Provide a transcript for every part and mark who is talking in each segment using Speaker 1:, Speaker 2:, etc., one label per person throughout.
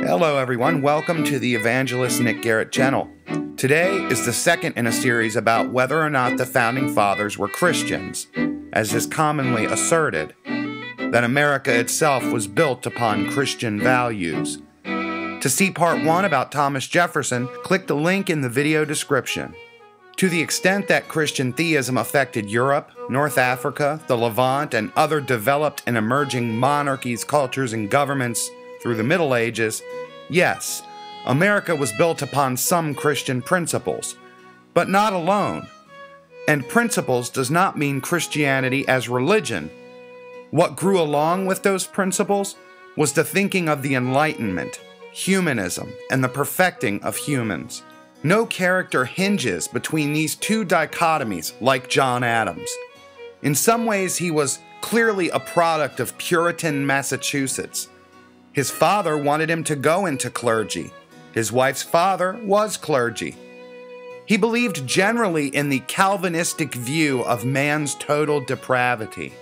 Speaker 1: Hello everyone, welcome to the Evangelist Garrett channel. Today is the second in a series about whether or not the Founding Fathers were Christians, as is commonly asserted, that America itself was built upon Christian values. To see part 1 about Thomas Jefferson, click the link in the video description. To the extent that Christian theism affected Europe, North Africa, the Levant, and other developed and emerging monarchies, cultures, and governments through the Middle Ages, yes, America was built upon some Christian principles, but not alone. And principles does not mean Christianity as religion. What grew along with those principles was the thinking of the Enlightenment, humanism, and the perfecting of humans. No character hinges between these two dichotomies like John Adams. In some ways, he was clearly a product of Puritan Massachusetts. His father wanted him to go into clergy. His wife's father was clergy. He believed generally in the Calvinistic view of man's total depravity.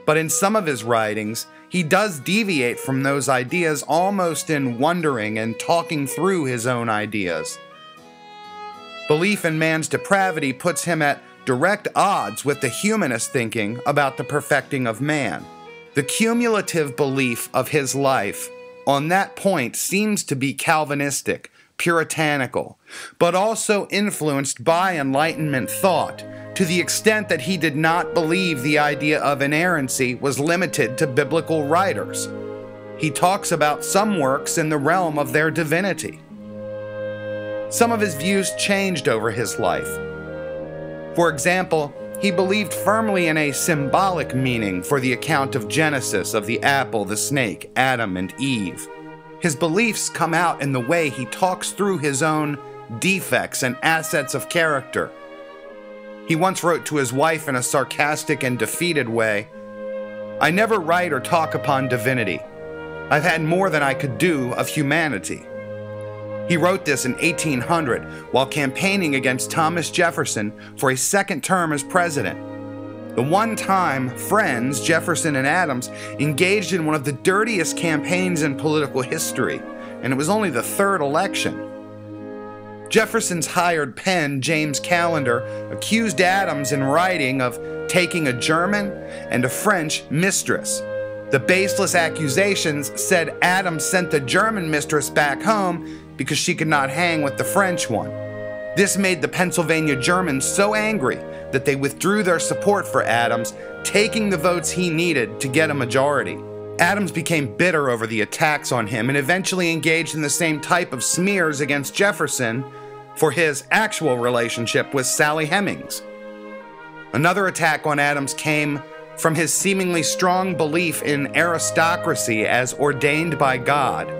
Speaker 1: But in some of his writings, he does deviate from those ideas almost in wondering and talking through his own ideas. Belief in man's depravity puts him at direct odds with the humanist thinking about the perfecting of man. The cumulative belief of his life on that point seems to be Calvinistic, puritanical, but also influenced by Enlightenment thought to the extent that he did not believe the idea of inerrancy was limited to biblical writers. He talks about some works in the realm of their divinity. Some of his views changed over his life. For example, he believed firmly in a symbolic meaning for the account of Genesis of the apple, the snake, Adam, and Eve. His beliefs come out in the way he talks through his own defects and assets of character. He once wrote to his wife in a sarcastic and defeated way, "I never write or talk upon divinity. I've had more than I could do of humanity." He wrote this in 1800 while campaigning against Thomas Jefferson for a second term as president. The one-time friends, Jefferson and Adams, engaged in one of the dirtiest campaigns in political history, and it was only the third election. Jefferson's hired pen, James Callender, accused Adams in writing of taking a German and a French mistress. The baseless accusations said Adams sent the German mistress back home because she could not hang with the French one. This made the Pennsylvania Germans so angry that they withdrew their support for Adams, taking the votes he needed to get a majority. Adams became bitter over the attacks on him and eventually engaged in the same type of smears against Jefferson for his actual relationship with Sally Hemings. Another attack on Adams came from his seemingly strong belief in aristocracy as ordained by God,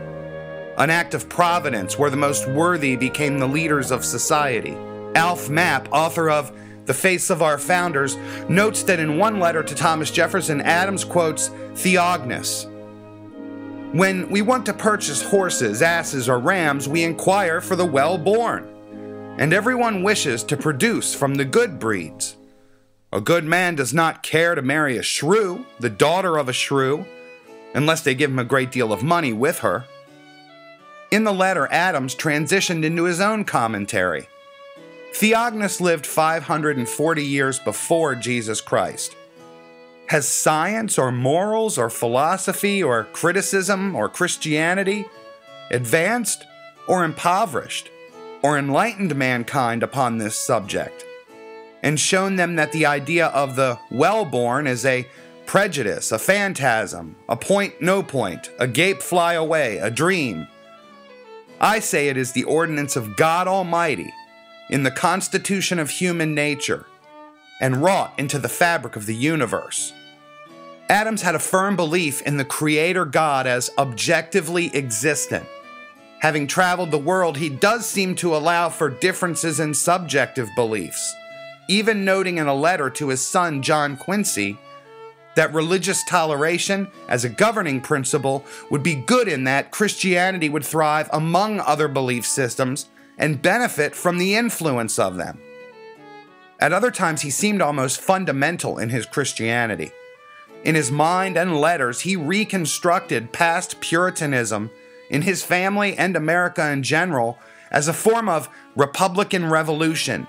Speaker 1: an act of providence where the most worthy became the leaders of society. Alf Mapp, author of The Faiths of Our Founders, notes that in one letter to Thomas Jefferson, Adams quotes Theognis. "When we want to purchase horses, asses, or rams, we inquire for the well-born, and everyone wishes to produce from the good breeds. A good man does not care to marry a shrew, the daughter of a shrew, unless they give him a great deal of money with her." In the letter, Adams transitioned into his own commentary. Theognis lived 540 years before Jesus Christ. Has science or morals or philosophy or criticism or Christianity advanced or impoverished or enlightened mankind upon this subject, and shown them that the idea of the well-born is a prejudice, a phantasm, a point, no point, a gape, fly away, a dream? I say it is the ordinance of God Almighty in the constitution of human nature and wrought into the fabric of the universe. Adams had a firm belief in the Creator God as objectively existent. Having traveled the world, he does seem to allow for differences in subjective beliefs, even noting in a letter to his son John Quincy that religious toleration as a governing principle would be good in that Christianity would thrive among other belief systems and benefit from the influence of them. At other times, he seemed almost fundamental in his Christianity. In his mind and letters, he reconstructed past Puritanism in his family and America in general as a form of Republican revolution,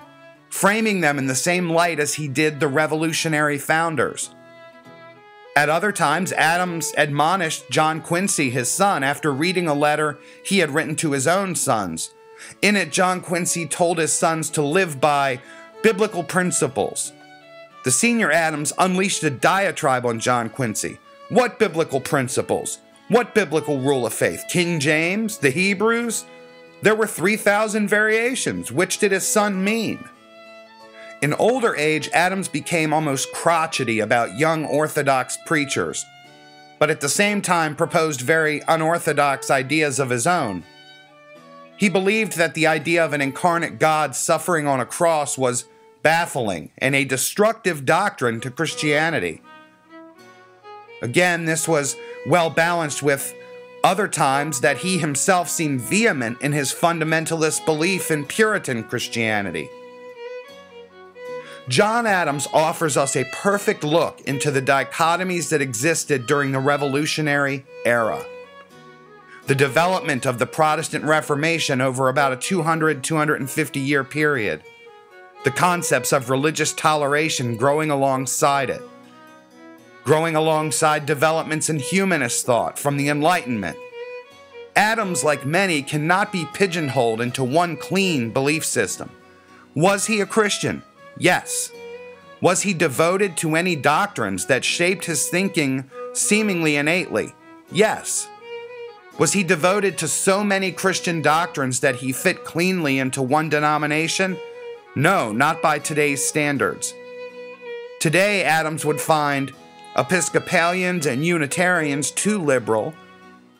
Speaker 1: framing them in the same light as he did the revolutionary founders. At other times, Adams admonished John Quincy, his son, after reading a letter he had written to his own sons. In it, John Quincy told his sons to live by biblical principles. The senior Adams unleashed a diatribe on John Quincy. What biblical principles? What biblical rule of faith? King James? The Hebrews? There were 3,000 variations. Which did his son mean? In older age, Adams became almost crotchety about young Orthodox preachers, but at the same time proposed very unorthodox ideas of his own. He believed that the idea of an incarnate God suffering on a cross was baffling and a destructive doctrine to Christianity. Again, this was well balanced with other times that he himself seemed vehement in his fundamentalist belief in Puritan Christianity. John Adams offers us a perfect look into the dichotomies that existed during the Revolutionary era. The development of the Protestant Reformation over about a 250 year period. The concepts of religious toleration growing alongside it. Growing alongside developments in humanist thought from the Enlightenment. Adams, like many, cannot be pigeonholed into one clean belief system. Was he a Christian? Yes. Was he devoted to any doctrines that shaped his thinking seemingly innately? Yes. Was he devoted to so many Christian doctrines that he fit cleanly into one denomination? No, not by today's standards. Today, Adams would find Episcopalians and Unitarians too liberal.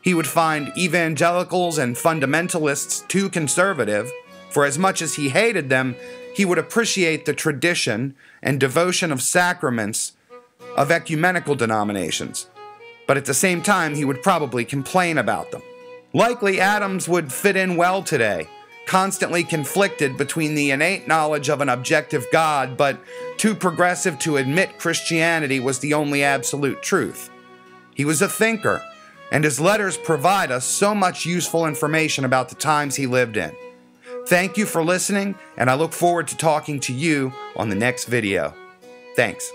Speaker 1: He would find evangelicals and fundamentalists too conservative. For as much as he hated them, he would appreciate the tradition and devotion of sacraments of ecumenical denominations. But at the same time, he would probably complain about them. Likely, Adams would fit in well today, constantly conflicted between the innate knowledge of an objective God, but too progressive to admit Christianity was the only absolute truth. He was a thinker, and his letters provide us so much useful information about the times he lived in. Thank you for listening, and I look forward to talking to you on the next video. Thanks.